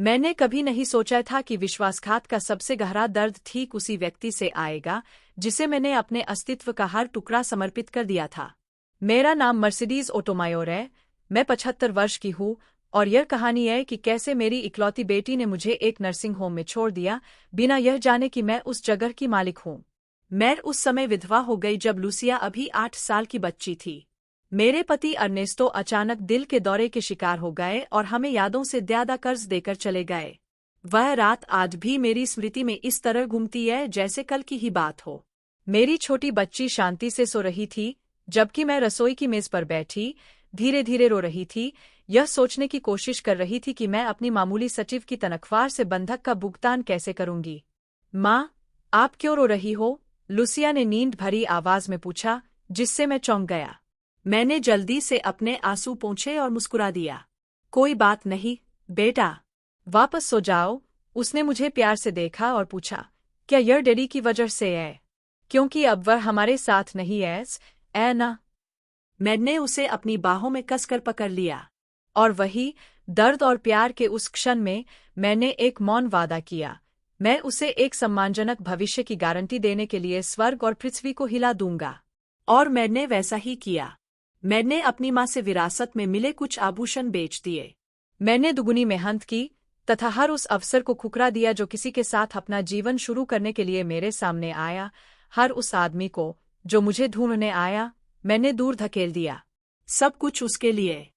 मैंने कभी नहीं सोचा था कि विश्वासघात का सबसे गहरा दर्द ठीक उसी व्यक्ति से आएगा जिसे मैंने अपने अस्तित्व का हर टुकड़ा समर्पित कर दिया था। मेरा नाम मर्सिडीज ओटोमायोर है। मैं 75 वर्ष की हूँ और यह कहानी है कि कैसे मेरी इकलौती बेटी ने मुझे एक नर्सिंग होम में छोड़ दिया बिना यह जाने कि मैं उस जगह की मालिक हूँ। मैं उस समय विधवा हो गई जब लूसिया अभी 8 साल की बच्ची थी। मेरे पति अर्नेस्टो अचानक दिल के दौरे के शिकार हो गए और हमें यादों से ज्यादा कर्ज देकर चले गए। वह रात आज भी मेरी स्मृति में इस तरह घूमती है जैसे कल की ही बात हो। मेरी छोटी बच्ची शांति से सो रही थी जबकि मैं रसोई की मेज पर बैठी धीरे धीरे रो रही थी, यह सोचने की कोशिश कर रही थी कि मैं अपनी मामूली सचिव की तनख्वाह से बंधक का भुगतान कैसे करूंगी। माँ, आप क्यों रो रही हो? लूसिया ने नींद भरी आवाज में पूछा, जिससे मैं चौंक गया। मैंने जल्दी से अपने आंसू पोंछे और मुस्कुरा दिया। कोई बात नहीं बेटा, वापस सो जाओ। उसने मुझे प्यार से देखा और पूछा, क्या यह डैडी की वजह से है? क्योंकि अब वह हमारे साथ नहीं है, ऐ ना? मैंने उसे अपनी बाहों में कसकर पकड़ लिया और वही दर्द और प्यार के उस क्षण में मैंने एक मौन वादा किया। मैं उसे एक सम्मानजनक भविष्य की गारंटी देने के लिए स्वर्ग और पृथ्वी को हिला दूंगा। और मैंने वैसा ही किया। मैंने अपनी माँ से विरासत में मिले कुछ आभूषण बेच दिए। मैंने दुगुनी मेहनत की तथा हर उस अवसर को ठुकरा दिया जो किसी के साथ अपना जीवन शुरू करने के लिए मेरे सामने आया। हर उस आदमी को जो मुझे ढूंढने आया मैंने दूर धकेल दिया। सब कुछ उसके लिए।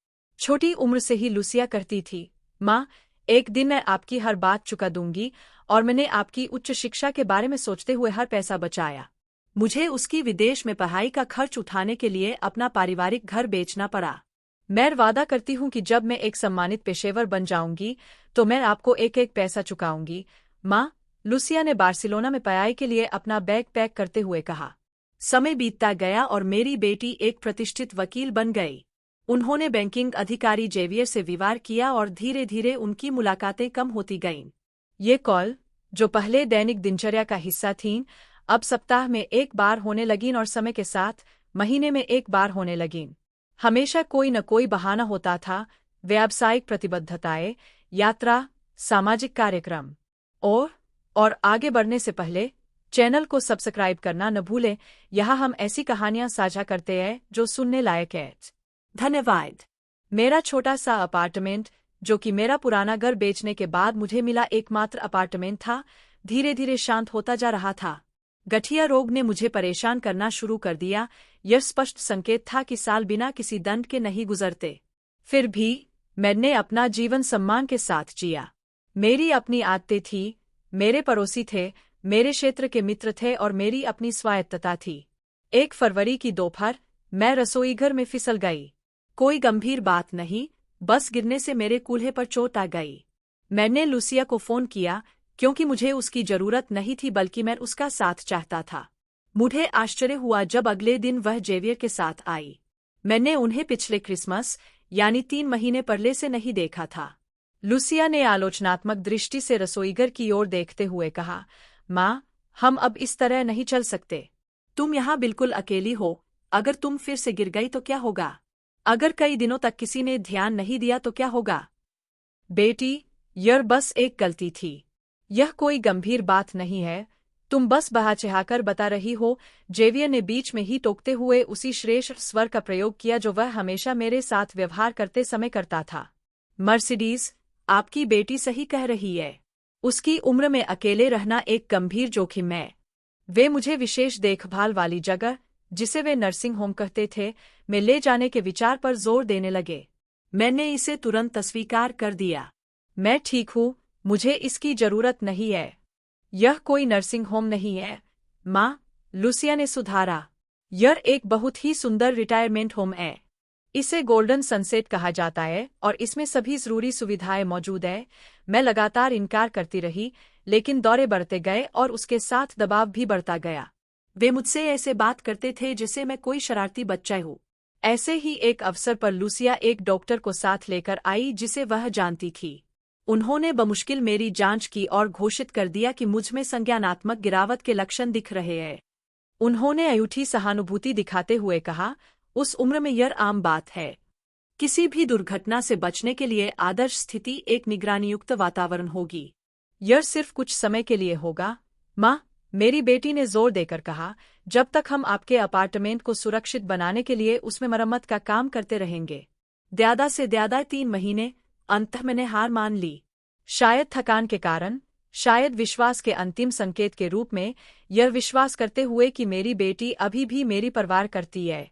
छोटी उम्र से ही लूसिया कहती थी, माँ, एक दिन मैं आपकी हर बात चुका दूंगी, और मैंने आपकी उच्च शिक्षा के बारे में सोचते हुए हर पैसा बचाया। मुझे उसकी विदेश में पढ़ाई का खर्च उठाने के लिए अपना पारिवारिक घर बेचना पड़ा। मैं वादा करती हूँ कि जब मैं एक सम्मानित पेशेवर बन जाऊंगी तो मैं आपको एक एक पैसा चुकाऊंगी। माँ, लूसिया ने बार्सिलोना में पढ़ाई के लिए अपना बैग पैक करते हुए कहा। समय बीतता गया और मेरी बेटी एक प्रतिष्ठित वकील बन गई। उन्होंने बैंकिंग अधिकारी जेवियर से विवाह किया और धीरे धीरे उनकी मुलाकातें कम होती गईं। ये कॉल, जो पहले दैनिक दिनचर्या का हिस्सा थीं, अब सप्ताह में एक बार होने लगीं और समय के साथ महीने में एक बार होने लगीं। हमेशा कोई न कोई बहाना होता था, व्यावसायिक प्रतिबद्धताएं, यात्रा, सामाजिक कार्यक्रम। और आगे बढ़ने से पहले चैनल को सब्सक्राइब करना न भूलें। यहाँ हम ऐसी कहानियाँ साझा करते हैं जो सुनने लायक है। धन्यवाद। मेरा छोटा सा अपार्टमेंट, जो कि मेरा पुराना घर बेचने के बाद मुझे मिला एकमात्र अपार्टमेंट था, धीरे धीरे शांत होता जा रहा था। गठिया रोग ने मुझे परेशान करना शुरू कर दिया। यह स्पष्ट संकेत था कि साल बिना किसी दंड के नहीं गुजरते। फिर भी मैंने अपना जीवन सम्मान के साथ जिया। मेरी अपनी आदतें थी, मेरे पड़ोसी थे, मेरे क्षेत्र के मित्र थे और मेरी अपनी स्वायत्तता थी। 1 फरवरी की दोपहर मैं रसोईघर में फिसल गई। कोई गंभीर बात नहीं, बस गिरने से मेरे कूल्हे पर चोट आ गई। मैंने लूसिया को फोन किया क्योंकि मुझे उसकी जरूरत नहीं थी बल्कि मैं उसका साथ चाहता था। मुझे आश्चर्य हुआ जब अगले दिन वह जेवियर के साथ आई। मैंने उन्हें पिछले क्रिसमस यानी 3 महीने पहले से नहीं देखा था। लूसिया ने आलोचनात्मक दृष्टि से रसोईघर की ओर देखते हुए कहा, माँ, हम अब इस तरह नहीं चल सकते। तुम यहाँ बिल्कुल अकेली हो। अगर तुम फिर से गिर गई तो क्या होगा? अगर कई दिनों तक किसी ने ध्यान नहीं दिया तो क्या होगा? बेटी, यह बस एक गलती थी। यह कोई गंभीर बात नहीं है। तुम बस बहाचहाकर बता रही हो। जेवियर ने बीच में ही टोकते हुए उसी श्रेष्ठ स्वर का प्रयोग किया जो वह हमेशा मेरे साथ व्यवहार करते समय करता था। मर्सिडीज, आपकी बेटी सही कह रही है। उसकी उम्र में अकेले रहना एक गंभीर जोखिम है। वे मुझे विशेष देखभाल वाली जगह, जिसे वे नर्सिंग होम कहते थे, में ले जाने के विचार पर जोर देने लगे। मैंने इसे तुरंत अस्वीकार कर दिया। मैं ठीक हूँ, मुझे इसकी जरूरत नहीं है। यह कोई नर्सिंग होम नहीं है, माँ, लूसिया ने सुधारा। यह एक बहुत ही सुंदर रिटायरमेंट होम है। इसे गोल्डन सनसेट कहा जाता है और इसमें सभी जरूरी सुविधाएं मौजूद है। मैं लगातार इनकार करती रही, लेकिन दौरे बढ़ते गए और उसके साथ दबाव भी बढ़ता गया। वे मुझसे ऐसे बात करते थे जैसे मैं कोई शरारती बच्चा हूँ। ऐसे ही एक अवसर पर लूसिया एक डॉक्टर को साथ लेकर आई जिसे वह जानती थी। उन्होंने बमुश्किल मेरी जांच की और घोषित कर दिया कि मुझमें संज्ञानात्मक गिरावट के लक्षण दिख रहे हैं। उन्होंने अयूठी सहानुभूति दिखाते हुए कहा, उस उम्र में यह आम बात है। किसी भी दुर्घटना से बचने के लिए आदर्श स्थिति एक निगरानीयुक्त वातावरण होगी। यह सिर्फ कुछ समय के लिए होगा, माँ, मेरी बेटी ने जोर देकर कहा, जब तक हम आपके अपार्टमेंट को सुरक्षित बनाने के लिए उसमें मरम्मत का काम करते रहेंगे। ज्यादा से ज्यादा 3 महीने। अंततः मैंने हार मान ली। शायद थकान के कारण, शायद विश्वास के अंतिम संकेत के रूप में, यह विश्वास करते हुए कि मेरी बेटी अभी भी मेरी परवाह करती है।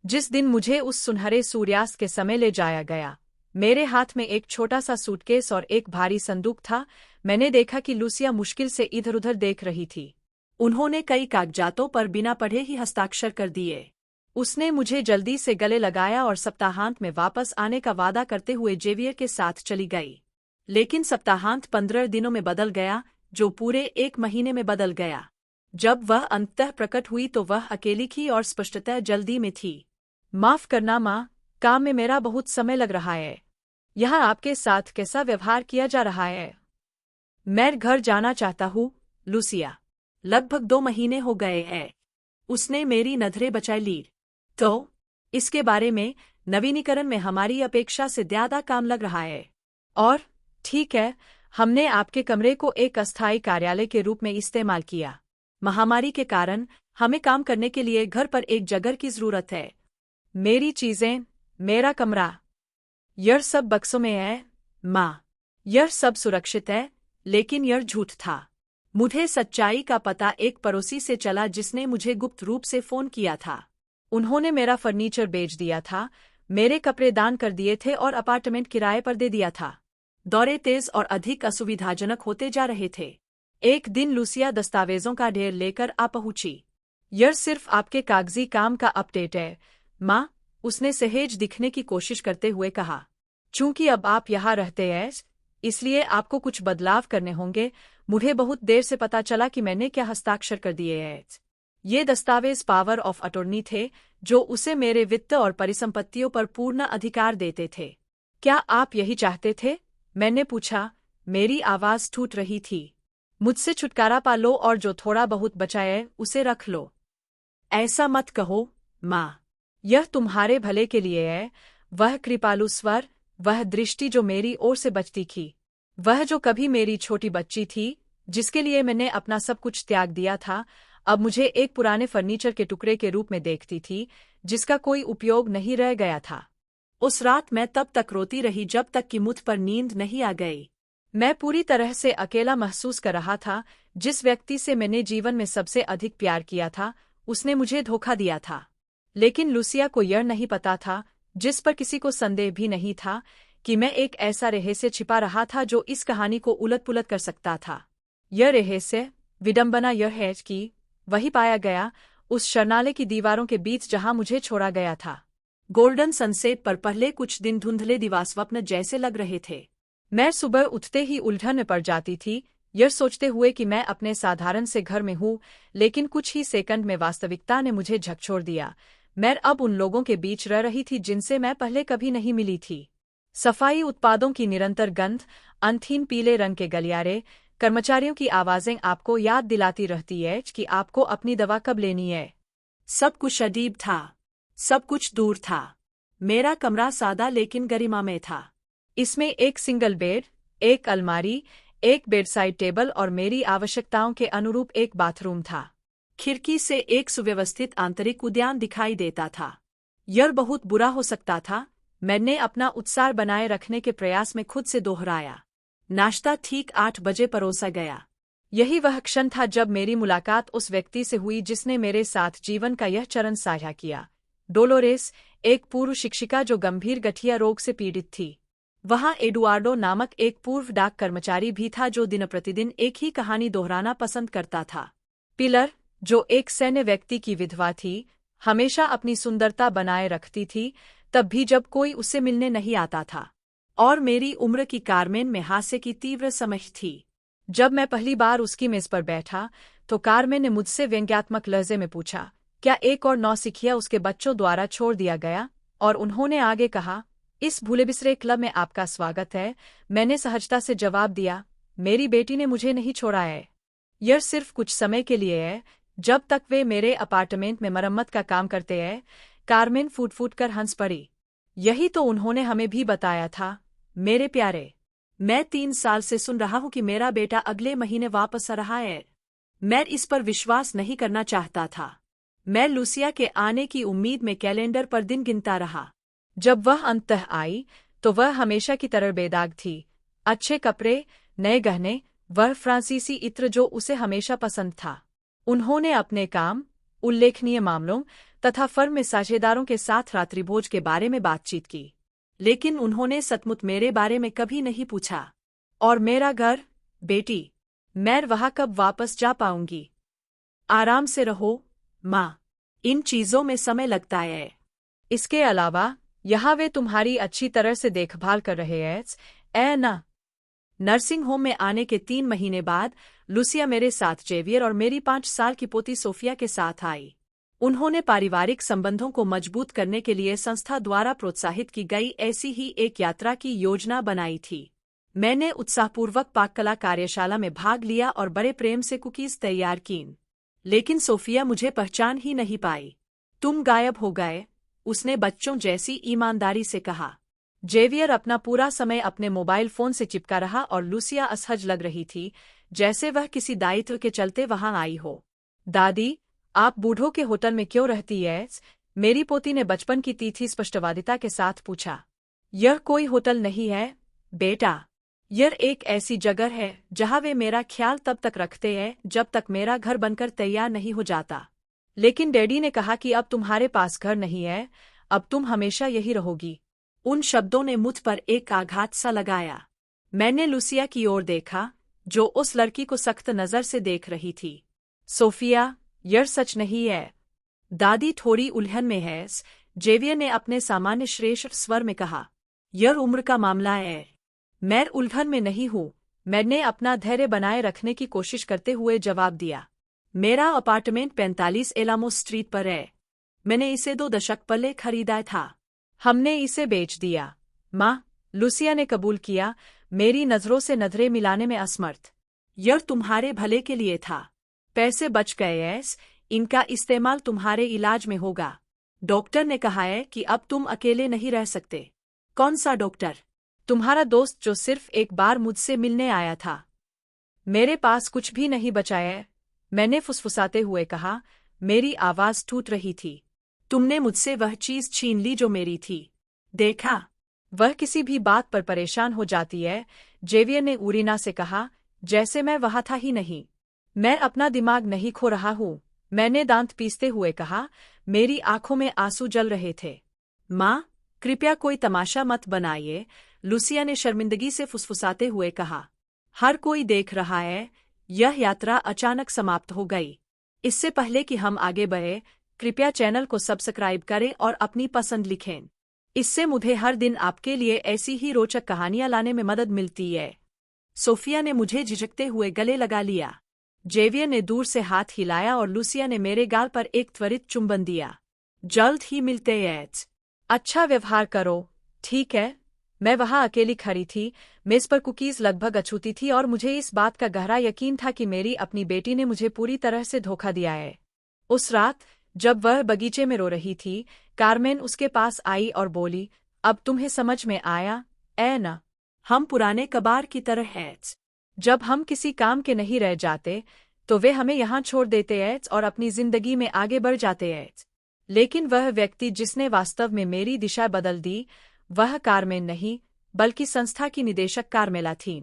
जिस दिन मुझे उस सुनहरे सूर्यास्त के समय ले जाया गया, मेरे हाथ में एक छोटा सा सूटकेस और एक भारी संदूक था। मैंने देखा कि लूसिया मुश्किल से इधर-उधर देख रही थी। उन्होंने कई कागजातों पर बिना पढ़े ही हस्ताक्षर कर दिए। उसने मुझे जल्दी से गले लगाया और सप्ताहांत में वापस आने का वादा करते हुए जेवियर के साथ चली गई। लेकिन सप्ताहांत 15 दिनों में बदल गया, जो पूरे 1 महीने में बदल गया। जब वह अंततः प्रकट हुई तो वह अकेली थी और स्पष्टतः जल्दी में थी। माफ करना माँ, काम में मेरा बहुत समय लग रहा है। यहाँ आपके साथ कैसा व्यवहार किया जा रहा है? मैं घर जाना चाहता हूँ, लूसिया। लगभग 2 महीने हो गए हैं। उसने मेरी नजरें बचा ली। तो इसके बारे में, नवीनीकरण में हमारी अपेक्षा से ज्यादा काम लग रहा है। और ठीक है, हमने आपके कमरे को एक अस्थायी कार्यालय के रूप में इस्तेमाल किया। महामारी के कारण हमें काम करने के लिए घर पर एक जगह की जरूरत है। मेरी चीजें, मेरा कमरा, यह सब बक्सों में है, माँ। यह सब सुरक्षित है, लेकिन यह झूठ था। मुझे सच्चाई का पता एक पड़ोसी से चला जिसने मुझे गुप्त रूप से फोन किया था। उन्होंने मेरा फर्नीचर बेच दिया था, मेरे कपड़े दान कर दिए थे और अपार्टमेंट किराए पर दे दिया था। दौरे तेज और अधिक असुविधाजनक होते जा रहे थे। एक दिन लूसिया दस्तावेजों का ढेर लेकर आ पहुंची। यह सिर्फ आपके कागजी काम का अपडेट है, माँ, उसने सहेज दिखने की कोशिश करते हुए कहा। चूंकि अब आप यहाँ रहते हैं, इसलिए आपको कुछ बदलाव करने होंगे। मुझे बहुत देर से पता चला कि मैंने क्या हस्ताक्षर कर दिए हैं। ये दस्तावेज पावर ऑफ अटॉर्नी थे, जो उसे मेरे वित्त और परिसंपत्तियों पर पूर्ण अधिकार देते थे। क्या आप यही चाहते थे? मैंने पूछा। मेरी आवाज टूट रही थी। मुझसे छुटकारा पा लो और जो थोड़ा बहुत बचा है उसे रख लो। ऐसा मत कहो, माँ। यह तुम्हारे भले के लिए है। वह कृपालु स्वर, वह दृष्टि जो मेरी ओर से बचती थी, वह जो कभी मेरी छोटी बच्ची थी, जिसके लिए मैंने अपना सब कुछ त्याग दिया था, अब मुझे एक पुराने फर्नीचर के टुकड़े के रूप में देखती थी, जिसका कोई उपयोग नहीं रह गया था। उस रात मैं तब तक रोती रही जब तक कि मुझ पर नींद नहीं आ गई। मैं पूरी तरह से अकेला महसूस कर रहा था। जिस व्यक्ति से मैंने जीवन में सबसे अधिक प्यार किया था, उसने मुझे धोखा दिया था। लेकिन लूसिया को यह नहीं पता था, जिस पर किसी को संदेह भी नहीं था, कि मैं एक ऐसा रहस्य छिपा रहा था जो इस कहानी को उलट-पुलट कर सकता था। यह रहस्य, विडंबना यह है कि वही पाया गया, उस शरणालय की दीवारों के बीच जहां मुझे छोड़ा गया था। गोल्डन सनसेट पर पहले कुछ दिन धुंधले दिवास्वप्न जैसे लग रहे थे। मैं सुबह उठते ही उलझन में पड़ जाती थी, यह सोचते हुए कि मैं अपने साधारण से घर में हूँ, लेकिन कुछ ही सेकंड में वास्तविकता ने मुझे झकझोर दिया। मैं अब उन लोगों के बीच रह रही थी जिनसे मैं पहले कभी नहीं मिली थी। सफाई उत्पादों की निरंतर गंध, अंतहीन पीले रंग के गलियारे, कर्मचारियों की आवाजें आपको याद दिलाती रहती है कि आपको अपनी दवा कब लेनी है। सब कुछ अजीब था, सब कुछ दूर था। मेरा कमरा सादा लेकिन गरिमामय था। इसमें एक सिंगल बेड, एक अलमारी, एक बेडसाइड टेबल और मेरी आवश्यकताओं के अनुरूप एक बाथरूम था। खिड़की से एक सुव्यवस्थित आंतरिक उद्यान दिखाई देता था। यह बहुत बुरा हो सकता था, मैंने अपना उत्साह बनाए रखने के प्रयास में खुद से दोहराया। नाश्ता ठीक 8 बजे परोसा गया। यही वह क्षण था जब मेरी मुलाकात उस व्यक्ति से हुई जिसने मेरे साथ जीवन का यह चरण साझा किया। डोलोरेस, एक पूर्व शिक्षिका जो गंभीर गठिया रोग से पीड़ित थी। वहाँ एडुआर्डो नामक एक पूर्व डाक कर्मचारी भी था जो दिन प्रतिदिन एक ही कहानी दोहराना पसंद करता था। पिलर, जो एक सैन्य व्यक्ति की विधवा थी, हमेशा अपनी सुंदरता बनाए रखती थी, तब भी जब कोई उससे मिलने नहीं आता था। और मेरी उम्र की कार्मेन में हास्य की तीव्र समझ थी। जब मैं पहली बार उसकी मेज पर बैठा, तो कार्मेन ने मुझसे व्यंग्यात्मक लहजे में पूछा, क्या एक और नौसिखिया उसके बच्चों द्वारा छोड़ दिया गया? और उन्होंने आगे कहा, इस भूले बिसरे क्लब में आपका स्वागत है। मैंने सहजता से जवाब दिया, मेरी बेटी ने मुझे नहीं छोड़ा है। यह सिर्फ कुछ समय के लिए है, जब तक वे मेरे अपार्टमेंट में मरम्मत का काम करते हैं। कार्मेन फूट फूट कर हंस पड़ी। यही तो उन्होंने हमें भी बताया था, मेरे प्यारे। मैं 3 साल से सुन रहा हूं कि मेरा बेटा अगले महीने वापस आ रहा है। मैं इस पर विश्वास नहीं करना चाहता था। मैं लूसिया के आने की उम्मीद में कैलेंडर पर दिन गिनता रहा। जब वह अंततः आई तो वह हमेशा की तरह बेदाग थी। अच्छे कपड़े, नए गहने, वह फ्रांसीसी इत्र जो उसे हमेशा पसंद था। उन्होंने अपने काम, उल्लेखनीय मामलों तथा फर्म में साझेदारों के साथ रात्रिभोज के बारे में बातचीत की, लेकिन उन्होंने सचमुच मेरे बारे में कभी नहीं पूछा। और मेरा घर, बेटी, मैं वहां कब वापस जा पाऊंगी? आराम से रहो, माँ। इन चीजों में समय लगता है। इसके अलावा यहाँ वे तुम्हारी अच्छी तरह से देखभाल कर रहे हैं ना? नर्सिंग होम में आने के 3 महीने बाद लूसिया मेरे साथ जेवियर और मेरी 5 साल की पोती सोफिया के साथ आई। उन्होंने पारिवारिक संबंधों को मजबूत करने के लिए संस्था द्वारा प्रोत्साहित की गई ऐसी ही एक यात्रा की योजना बनाई थी। मैंने उत्साहपूर्वक पाककला कार्यशाला में भाग लिया और बड़े प्रेम से कुकीज तैयार कीं। लेकिन सोफिया मुझे पहचान ही नहीं पाई। तुम गायब हो गए, उसने बच्चों जैसी ईमानदारी से कहा। जेवियर अपना पूरा समय अपने मोबाइल फोन से चिपका रहा और लूसिया असहज लग रही थी, जैसे वह किसी दायित्व के चलते वहां आई हो। दादी, आप बूढ़ों के होटल में क्यों रहती है? मेरी पोती ने बचपन की तीखी स्पष्टवादिता के साथ पूछा। यह कोई होटल नहीं है, बेटा। यह एक ऐसी जगह है जहां वे मेरा ख्याल तब तक रखते हैं जब तक मेरा घर बनकर तैयार नहीं हो जाता। लेकिन डैडी ने कहा कि अब तुम्हारे पास घर नहीं है, अब तुम हमेशा यही रहोगी। उन शब्दों ने मुझ पर एक आघात सा लगाया। मैंने लूसिया की ओर देखा, जो उस लड़की को सख्त नजर से देख रही थी। सोफिया, यह सच नहीं है। दादी थोड़ी उलझन में है, जेवियर ने अपने सामान्य श्रेष्ठ स्वर में कहा। यह उम्र का मामला है। मैं उलझन में नहीं हूँ, मैंने अपना धैर्य बनाए रखने की कोशिश करते हुए जवाब दिया। मेरा अपार्टमेंट 45 एलामो स्ट्रीट पर है। मैंने इसे 2 दशक पहले खरीदा था। हमने इसे बेच दिया, माँ, लूसिया ने कबूल किया, मेरी नजरों से नजरें मिलाने में असमर्थ। यह तुम्हारे भले के लिए था। पैसे बच गए हैं, इनका इस्तेमाल तुम्हारे इलाज में होगा। डॉक्टर ने कहा है कि अब तुम अकेले नहीं रह सकते। कौन सा डॉक्टर? तुम्हारा दोस्त जो सिर्फ एक बार मुझसे मिलने आया था। मेरे पास कुछ भी नहीं बचा है, मैंने फुसफुसाते हुए कहा। मेरी आवाज टूट रही थी। तुमने मुझसे वह चीज छीन ली जो मेरी थी। देखा, वह किसी भी बात पर परेशान हो जाती है, जेवियर ने उरीना से कहा, जैसे मैं वहां था ही नहीं। मैं अपना दिमाग नहीं खो रहा हूँ, मैंने दांत पीसते हुए कहा। मेरी आंखों में आंसू जल रहे थे। माँ, कृपया कोई तमाशा मत बनाइए, लूसिया ने शर्मिंदगी से फुसफुसाते हुए कहा। हर कोई देख रहा है। यह यात्रा अचानक समाप्त हो गई। इससे पहले कि हम आगे बढ़े, कृपया चैनल को सब्सक्राइब करें और अपनी पसंद लिखें। इससे मुझे हर दिन आपके लिए ऐसी ही रोचक कहानियां लाने में मदद मिलती है। सोफिया ने मुझे झिझकते हुए गले लगा लिया। जेवियर ने दूर से हाथ हिलाया और लूसिया ने मेरे गाल पर एक त्वरित चुंबन दिया। जल्द ही मिलते हैं। अच्छा व्यवहार करो, ठीक है? मैं वहां अकेली खड़ी थी, मेज पर कुकीज लगभग अछूती थी और मुझे इस बात का गहरा यकीन था कि मेरी अपनी बेटी ने मुझे पूरी तरह से धोखा दिया है। उस रात, जब वह बगीचे में रो रही थी, कार्मेन उसके पास आई और बोली, अब तुम्हें समझ में आया, ना? हम पुराने कबार की तरह हैं। जब हम किसी काम के नहीं रह जाते, तो वे हमें यहाँ छोड़ देते हैं और अपनी जिंदगी में आगे बढ़ जाते हैं। लेकिन वह व्यक्ति जिसने वास्तव में मेरी दिशा बदल दी, वह कार्मेन नहीं, बल्कि संस्था की निदेशक कार्मेला थीं।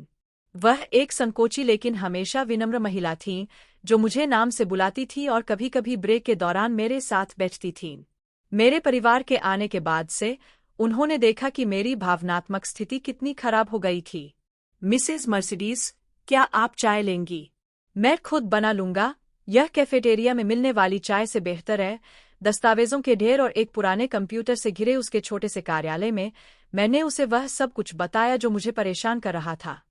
वह एक संकोची लेकिन हमेशा विनम्र महिला थीं, जो मुझे नाम से बुलाती थी और कभी-कभी ब्रेक के दौरान मेरे साथ बैठती थीं। मेरे परिवार के आने के बाद से, उन्होंने देखा कि मेरी भावनात्मक स्थिति कितनी खराब हो गई थी। मिसेस मर्सिडीज, क्या आप चाय लेंगी? मैं खुद बना लूंगा, यह कैफेटेरिया में मिलने वाली चाय से बेहतर है। दस्तावेजों के ढेर और एक पुराने कंप्यूटर से घिरे उसके छोटे से कार्यालय में, मैंने उसे वह सब कुछ बताया जो मुझे परेशान कर रहा था।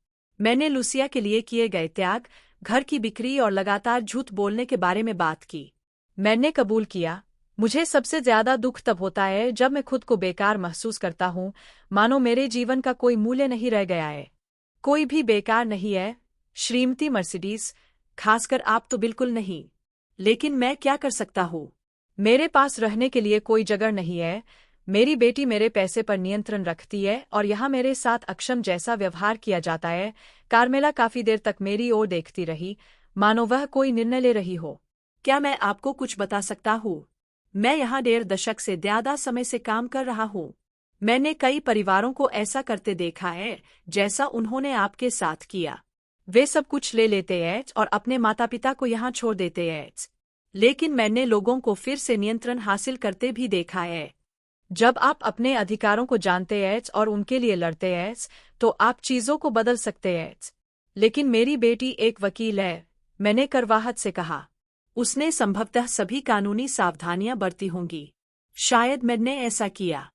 मैंने लूसिया के लिए किए गए त्याग, घर की बिक्री और लगातार झूठ बोलने के बारे में बात की। मैंने कबूल किया, मुझे सबसे ज्यादा दुख तब होता है जब मैं खुद को बेकार महसूस करता हूँ, मानो मेरे जीवन का कोई मूल्य नहीं रह गया है। कोई भी बेकार नहीं है, श्रीमती मर्सिडीज, खासकर आप तो बिल्कुल नहीं। लेकिन मैं क्या कर सकता हूँ? मेरे पास रहने के लिए कोई जगह नहीं है, मेरी बेटी मेरे पैसे पर नियंत्रण रखती है और यहाँ मेरे साथ अक्षम जैसा व्यवहार किया जाता है। कार्मेला काफी देर तक मेरी ओर देखती रही, मानो वह कोई निर्णय ले रही हो। क्या मैं आपको कुछ बता सकता हूँ? मैं यहाँ 1.5 दशक से ज्यादा समय से काम कर रहा हूँ। मैंने कई परिवारों को ऐसा करते देखा है जैसा उन्होंने आपके साथ किया। वे सब कुछ ले लेते हैं और अपने माता पिता को यहाँ छोड़ देते हैं, लेकिन मैंने लोगों को फिर से नियंत्रण हासिल करते भी देखा है। जब आप अपने अधिकारों को जानते हैं और उनके लिए लड़ते हैं तो आप चीजों को बदल सकते हैं। लेकिन मेरी बेटी एक वकील है, मैंने करवाहट से कहा। उसने संभवतः सभी कानूनी सावधानियां बरती होंगी। शायद मैंने ऐसा किया,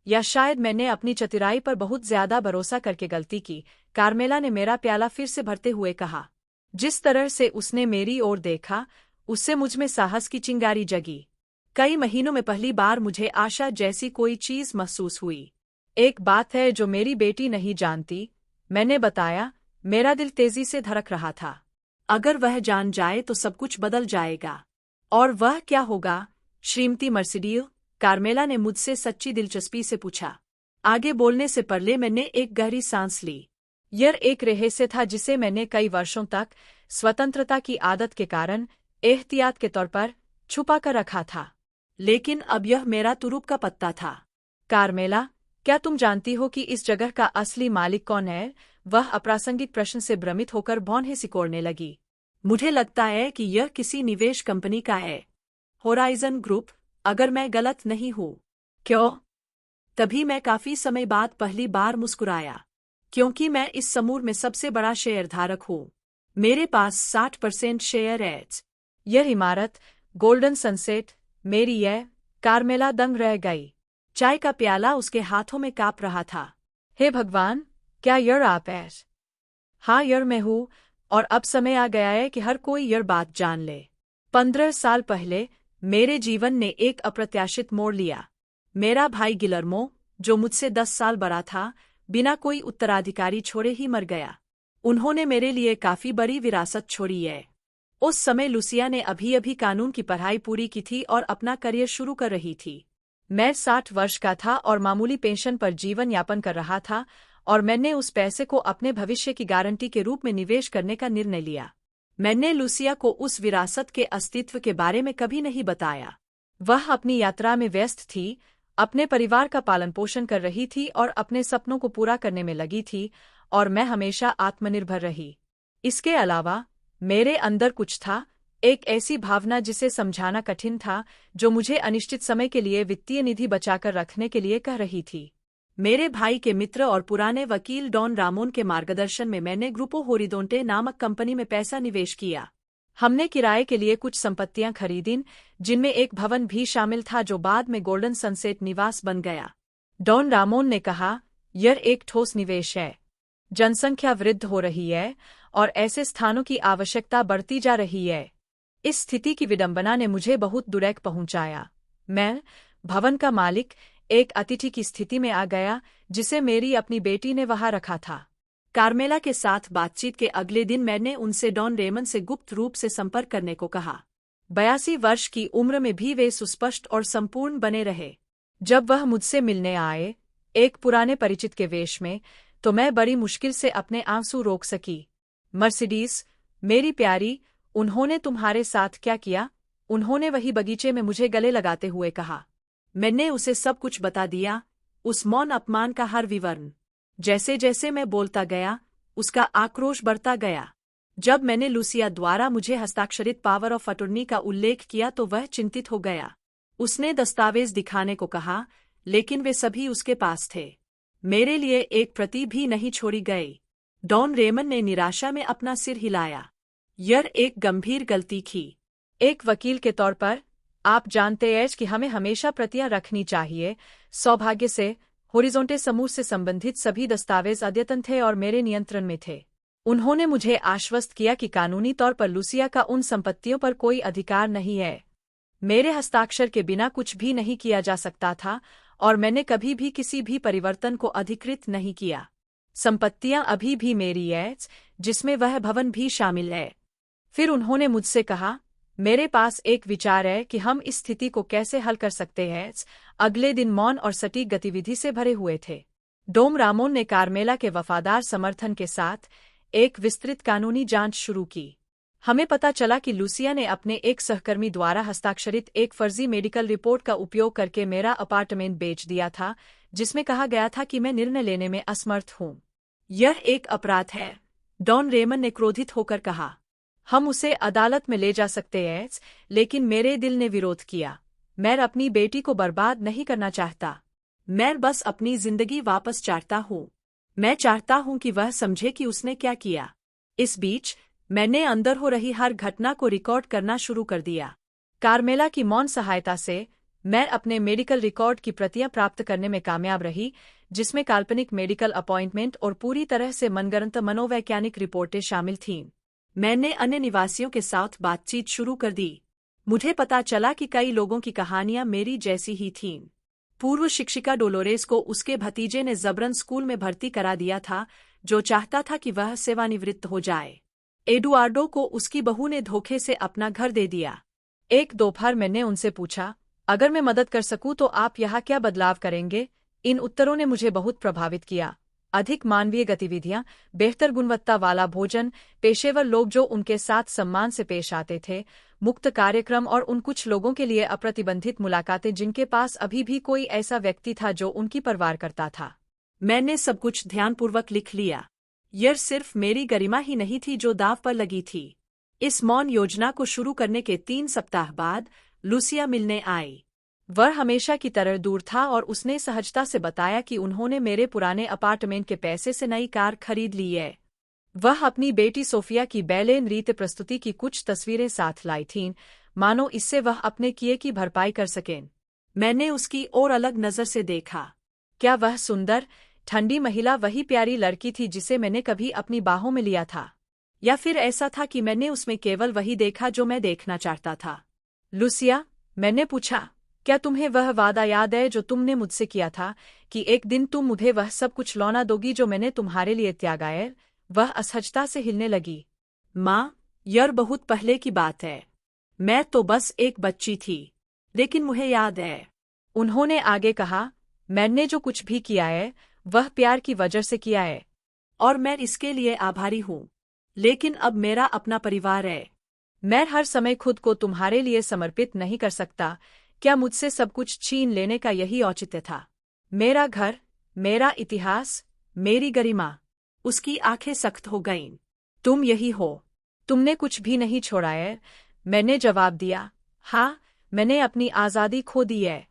या शायद मैंने अपनी चतुराई पर बहुत ज्यादा भरोसा करके गलती की। कार्मेला ने मेरा प्याला फिर से भरते हुए कहा। जिस तरह से उसने मेरी ओर देखा, उससे मुझमें साहस की चिंगारी जगी। कई महीनों में पहली बार मुझे आशा जैसी कोई चीज महसूस हुई। एक बात है जो मेरी बेटी नहीं जानती, मैंने बताया। मेरा दिल तेजी से धड़क रहा था। अगर वह जान जाए तो सब कुछ बदल जाएगा। और वह क्या होगा, श्रीमती मर्सिडीज? कार्मेला ने मुझसे सच्ची दिलचस्पी से पूछा। आगे बोलने से पहले मैंने एक गहरी सांस ली। यह एक रहस्य था जिसे मैंने कई वर्षों तक स्वतंत्रता की आदत के कारण एहतियात के तौर पर छुपा कर रखा था। लेकिन अब यह मेरा तुरुप का पत्ता था। कार्मेला, क्या तुम जानती हो कि इस जगह का असली मालिक कौन है? वह अप्रासंगिक प्रश्न से भ्रमित होकर भौहें सिकोड़ने लगी। मुझे लगता है कि यह किसी निवेश कंपनी का है, होराइजन ग्रुप, अगर मैं गलत नहीं हूँ। क्यों? तभी मैं काफी समय बाद पहली बार मुस्कुराया, क्योंकि मैं इस समूह में सबसे बड़ा शेयरधारक हूँ। मेरे पास 60% शेयर है। यह इमारत, गोल्डन सनसेट, मेरी है। कार्मेला दंग रह गई। चाय का प्याला उसके हाथों में कांप रहा था। हे भगवान, क्या यह आप है? हाँ, यह मैं हूँ, और अब समय आ गया है कि हर कोई यह बात जान ले। 15 साल पहले मेरे जीवन ने एक अप्रत्याशित मोड़ लिया। मेरा भाई गिलर्मो, जो मुझसे 10 साल बड़ा था, बिना कोई उत्तराधिकारी छोड़े ही मर गया। उन्होंने मेरे लिए काफी बड़ी विरासत छोड़ी है। उस समय लुसिया ने अभी अभी कानून की पढ़ाई पूरी की थी और अपना करियर शुरू कर रही थी। मैं 60 वर्ष का था और मामूली पेंशन पर जीवन यापन कर रहा था, और मैंने उस पैसे को अपने भविष्य की गारंटी के रूप में निवेश करने का निर्णय लिया। मैंने लुसिया को उस विरासत के अस्तित्व के बारे में कभी नहीं बताया। वह अपनी यात्रा में व्यस्त थी, अपने परिवार का पालन पोषण कर रही थी और अपने सपनों को पूरा करने में लगी थी, और मैं हमेशा आत्मनिर्भर रही। इसके अलावा मेरे अंदर कुछ था, एक ऐसी भावना जिसे समझाना कठिन था, जो मुझे अनिश्चित समय के लिए वित्तीय निधि बचाकर रखने के लिए कह रही थी। मेरे भाई के मित्र और पुराने वकील डॉन रामोन के मार्गदर्शन में मैंने ग्रुपो होरिदोंटे नामक कंपनी में पैसा निवेश किया। हमने किराए के लिए कुछ संपत्तियां खरीदीं, जिनमें एक भवन भी शामिल था जो बाद में गोल्डन सनसेट निवास बन गया। डॉन रामोन ने कहा, यह एक ठोस निवेश है। जनसंख्या वृद्ध हो रही है और ऐसे स्थानों की आवश्यकता बढ़ती जा रही है। इस स्थिति की विडंबना ने मुझे बहुत दुरैक पहुंचाया। मैं, भवन का मालिक, एक अतिथि की स्थिति में आ गया जिसे मेरी अपनी बेटी ने वहां रखा था। कार्मेला के साथ बातचीत के अगले दिन मैंने उनसे डॉन रेमन से गुप्त रूप से संपर्क करने को कहा। 82 वर्ष की उम्र में भी वे सुस्पष्ट और संपूर्ण बने रहे। जब वह मुझसे मिलने आए, एक पुराने परिचित के वेश में, तो मैं बड़ी मुश्किल से अपने आंसू रोक सकी। मर्सिडीज, मेरी प्यारी, उन्होंने तुम्हारे साथ क्या किया? उन्होंने वही बगीचे में मुझे गले लगाते हुए कहा। मैंने उसे सब कुछ बता दिया, उस मौन अपमान का हर विवरण। जैसे जैसे मैं बोलता गया, उसका आक्रोश बढ़ता गया। जब मैंने लुसिया द्वारा मुझे हस्ताक्षरित पावर ऑफ अटॉर्नी का उल्लेख किया तो वह चिंतित हो गया। उसने दस्तावेज दिखाने को कहा, लेकिन वे सभी उसके पास थे। मेरे लिए एक प्रति भी नहीं छोड़ी गई। डॉन रेमन ने निराशा में अपना सिर हिलाया। यह एक गंभीर गलती थी। एक वकील के तौर पर, आप जानते हैं कि हमें हमेशा प्रतियां रखनी चाहिए। सौभाग्य से, होरिजोंटे समूह से संबंधित सभी दस्तावेज अद्यतन थे और मेरे नियंत्रण में थे। उन्होंने मुझे आश्वस्त किया कि कानूनी तौर पर लुसिया का उन संपत्तियों पर कोई अधिकार नहीं है। मेरे हस्ताक्षर के बिना कुछ भी नहीं किया जा सकता था, और मैंने कभी भी किसी भी परिवर्तन को अधिकृत नहीं किया। संपत्तियां अभी भी मेरी हैं, जिसमें वह भवन भी शामिल है। फिर उन्होंने मुझसे कहा, मेरे पास एक विचार है कि हम इस स्थिति को कैसे हल कर सकते हैं। अगले दिन मौन और सटीक गतिविधि से भरे हुए थे। डॉन रामोन ने कार्मेला के वफादार समर्थन के साथ एक विस्तृत कानूनी जांच शुरू की। हमें पता चला कि लूसिया ने अपने एक सहकर्मी द्वारा हस्ताक्षरित एक फर्जी मेडिकल रिपोर्ट का उपयोग करके मेरा अपार्टमेंट बेच दिया था, जिसमें कहा गया था कि मैं निर्णय लेने में असमर्थ हूँ। यह एक अपराध है, डॉन रेमन ने क्रोधित होकर कहा। हम उसे अदालत में ले जा सकते हैं, लेकिन मेरे दिल ने विरोध किया। मैं अपनी बेटी को बर्बाद नहीं करना चाहता। मैं बस अपनी जिंदगी वापस चाहता हूँ। मैं चाहता हूँ कि वह समझे कि उसने क्या किया। इस बीच मैंने अंदर हो रही हर घटना को रिकॉर्ड करना शुरू कर दिया। कार्मेला की मौन सहायता से मैं अपने मेडिकल रिकॉर्ड की प्रतियां प्राप्त करने में कामयाब रही, जिसमें काल्पनिक मेडिकल अपॉइंटमेंट और पूरी तरह से मनगढ़ंत मनोवैज्ञानिक रिपोर्टें शामिल थीं। मैंने अन्य निवासियों के साथ बातचीत शुरू कर दी। मुझे पता चला कि कई लोगों की कहानियां मेरी जैसी ही थीं। पूर्व शिक्षिका डोलोरेस को उसके भतीजे ने जबरन स्कूल में भर्ती करा दिया था, जो चाहता था कि वह सेवानिवृत्त हो जाए। एडुआर्डो को उसकी बहू ने धोखे से अपना घर दे दिया। एक दोपहर मैंने उनसे पूछा, अगर मैं मदद कर सकूं तो आप यहाँ क्या बदलाव करेंगे? इन उत्तरों ने मुझे बहुत प्रभावित किया। अधिक मानवीय गतिविधियां, बेहतर गुणवत्ता वाला भोजन, पेशेवर लोग जो उनके साथ सम्मान से पेश आते थे, मुक्त कार्यक्रम और उन कुछ लोगों के लिए अप्रतिबंधित मुलाकातें जिनके पास अभी भी कोई ऐसा व्यक्ति था जो उनकी परवाह करता था। मैंने सब कुछ ध्यानपूर्वक लिख लिया। यह सिर्फ मेरी गरिमा ही नहीं थी जो दांव पर लगी थी। इस मौन योजना को शुरू करने के 3 सप्ताह बाद लूसिया मिलने आई। वह हमेशा की तरह दूर था और उसने सहजता से बताया कि उन्होंने मेरे पुराने अपार्टमेंट के पैसे से नई कार खरीद ली है। वह अपनी बेटी सोफिया की बैले नृत्य प्रस्तुति की कुछ तस्वीरें साथ लाई थीं, मानो इससे वह अपने किए की भरपाई कर सकें। मैंने उसकी ओर अलग नजर से देखा। क्या वह सुंदर, ठंडी महिला वही प्यारी लड़की थी जिसे मैंने कभी अपनी बाहों में लिया था? या फिर ऐसा था कि मैंने उसमें केवल वही देखा जो मैं देखना चाहता था? लूसिया, मैंने पूछा, क्या तुम्हें वह वादा याद है जो तुमने मुझसे किया था कि एक दिन तुम मुझे वह सब कुछ लौटा दोगी जो मैंने तुम्हारे लिए त्यागा है? वह असहजता से हिलने लगी। माँ, यह बहुत पहले की बात है। मैं तो बस एक बच्ची थी, लेकिन मुझे याद है। उन्होंने आगे कहा, मैंने जो कुछ भी किया है वह प्यार की वजह से किया है, और मैं इसके लिए आभारी हूँ। लेकिन अब मेरा अपना परिवार है। मैं हर समय खुद को तुम्हारे लिए समर्पित नहीं कर सकता। क्या मुझसे सब कुछ छीन लेने का यही औचित्य था? मेरा घर, मेरा इतिहास, मेरी गरिमा। उसकी आंखें सख्त हो गईं। तुम यही हो। तुमने कुछ भी नहीं छोड़ा है। मैंने जवाब दिया, हाँ, मैंने अपनी आज़ादी खो दी है।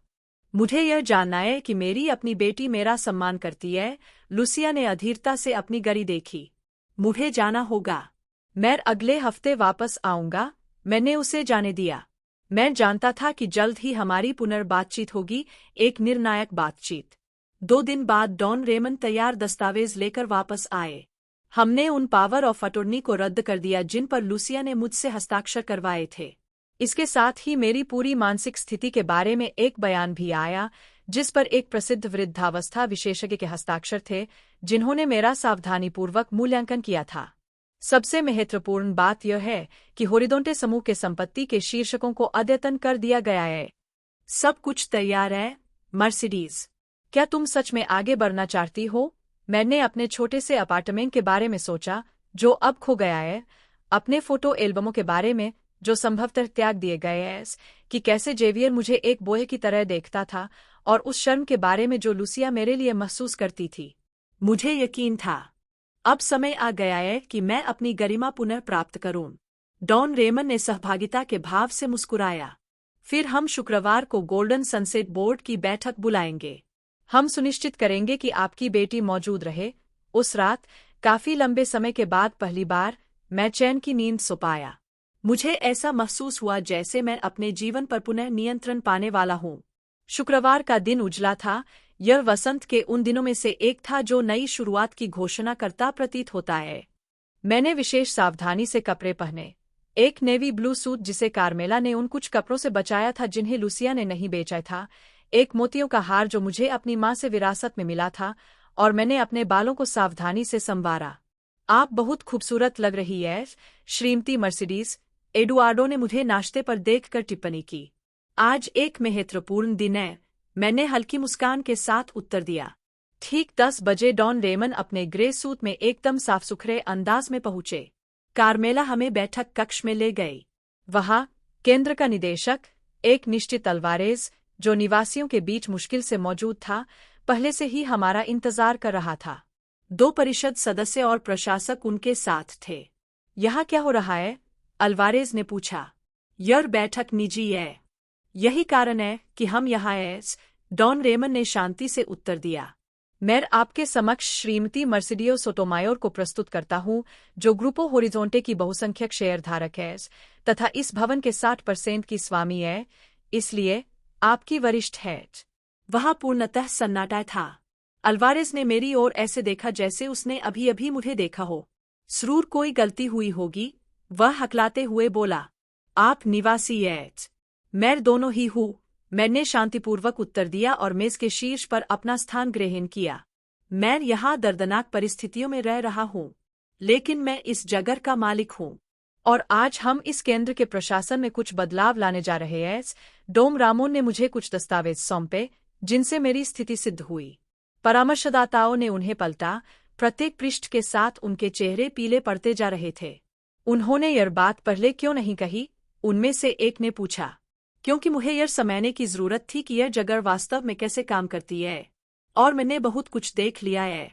मुझे यह जानना है कि मेरी अपनी बेटी मेरा सम्मान करती है। लूसिया ने अधीरता से अपनी घड़ी देखी। मुझे जाना होगा। मैं अगले हफ्ते वापस आऊंगा, मैंने उसे जाने दिया। मैं जानता था कि जल्द ही हमारी पुनर्बातचीत होगी, एक निर्णायक बातचीत। 2 दिन बाद डॉन रेमन तैयार दस्तावेज लेकर वापस आए। हमने उन पावर ऑफ अटॉर्नी को रद्द कर दिया जिन पर लूसिया ने मुझसे हस्ताक्षर करवाए थे। इसके साथ ही मेरी पूरी मानसिक स्थिति के बारे में एक बयान भी आया, जिस पर एक प्रसिद्ध वृद्धावस्था विशेषज्ञ के हस्ताक्षर थे, जिन्होंने मेरा सावधानीपूर्वक मूल्यांकन किया था। सबसे महत्वपूर्ण बात यह है कि होरिज़ोंटे समूह के संपत्ति के शीर्षकों को अद्यतन कर दिया गया है। सब कुछ तैयार है, मर्सिडीज। क्या तुम सच में आगे बढ़ना चाहती हो? मैंने अपने छोटे से अपार्टमेंट के बारे में सोचा, जो अब खो गया है, अपने फोटो एल्बमों के बारे में जो संभवतः त्याग दिए गए हैं, कि कैसे जेवियर मुझे एक बोहे की तरह देखता था, और उस शर्म के बारे में जो लूसिया मेरे लिए महसूस करती थी। मुझे यकीन था, अब समय आ गया है कि मैं अपनी गरिमा पुनः प्राप्त करूं। डॉन रेमन ने सहभागिता के भाव से मुस्कुराया। फिर हम शुक्रवार को गोल्डन सनसेट बोर्ड की बैठक बुलाएंगे। हम सुनिश्चित करेंगे कि आपकी बेटी मौजूद रहे। उस रात, काफी लंबे समय के बाद पहली बार, मैं चैन की नींद सो पाया। मुझे ऐसा महसूस हुआ जैसे मैं अपने जीवन पर पुनः नियंत्रण पाने वाला हूँ। शुक्रवार का दिन उजला था। यह वसंत के उन दिनों में से एक था जो नई शुरुआत की घोषणा करता प्रतीत होता है। मैंने विशेष सावधानी से कपड़े पहने। एक नेवी ब्लू सूट जिसे कार्मेला ने उन कुछ कपड़ों से बचाया था जिन्हें लूसिया ने नहीं बेचा था, एक मोतियों का हार जो मुझे अपनी माँ से विरासत में मिला था, और मैंने अपने बालों को सावधानी से संवारा। आप बहुत खूबसूरत लग रही है, श्रीमती मर्सिडीज, एडुआर्डो ने मुझे नाश्ते पर देखकर टिप्पणी की। आज एक महत्वपूर्ण दिन है, मैंने हल्की मुस्कान के साथ उत्तर दिया। ठीक 10 बजे डॉन रेमन अपने ग्रे सूट में एकदम साफ सुथरे अंदाज में पहुंचे। कार्मेला हमें बैठक कक्ष में ले गई। वहां केंद्र का निदेशक, एक निश्चित अल्वारेज, जो निवासियों के बीच मुश्किल से मौजूद था, पहले से ही हमारा इंतजार कर रहा था। 2 परिषद सदस्य और प्रशासक उनके साथ थे। यहाँ क्या हो रहा है? अल्वारेज ने पूछा। यह बैठक निजी है। यही कारण है कि हम यहाँ हैं, डॉन रेमन ने शांति से उत्तर दिया। मैं आपके समक्ष श्रीमती मर्सिडीज सोटोमायोर को प्रस्तुत करता हूँ, जो ग्रुपो होरिजोंटे की बहुसंख्यक शेयरधारक है तथा इस भवन के 60% की स्वामी है, इसलिए आपकी वरिष्ठ है। वहाँ पूर्णतः सन्नाटा था। अल्वारेज ने मेरी ओर ऐसे देखा जैसे उसने अभी अभी मुझे देखा हो। जरूर कोई गलती हुई होगी, वह हकलाते हुए बोला। आप निवासी हैं? मैं दोनों ही हूँ, मैंने शांतिपूर्वक उत्तर दिया और मेज के शीर्ष पर अपना स्थान ग्रहण किया। मैं यहाँ दर्दनाक परिस्थितियों में रह रहा हूँ, लेकिन मैं इस जगह का मालिक हूँ, और आज हम इस केंद्र के प्रशासन में कुछ बदलाव लाने जा रहे हैं। डोम रामोन ने मुझे कुछ दस्तावेज सौंपे, जिनसे मेरी स्थिति सिद्ध हुई। परामर्शदाताओं ने उन्हें पलटा, प्रत्येक पृष्ठ के साथ उनके चेहरे पीले पड़ते जा रहे थे। उन्होंने यह बात पहले क्यों नहीं कही? उनमें से एक ने पूछा। क्योंकि मुझे यह समझने की जरूरत थी कि यह जगह वास्तव में कैसे काम करती है, और मैंने बहुत कुछ देख लिया है।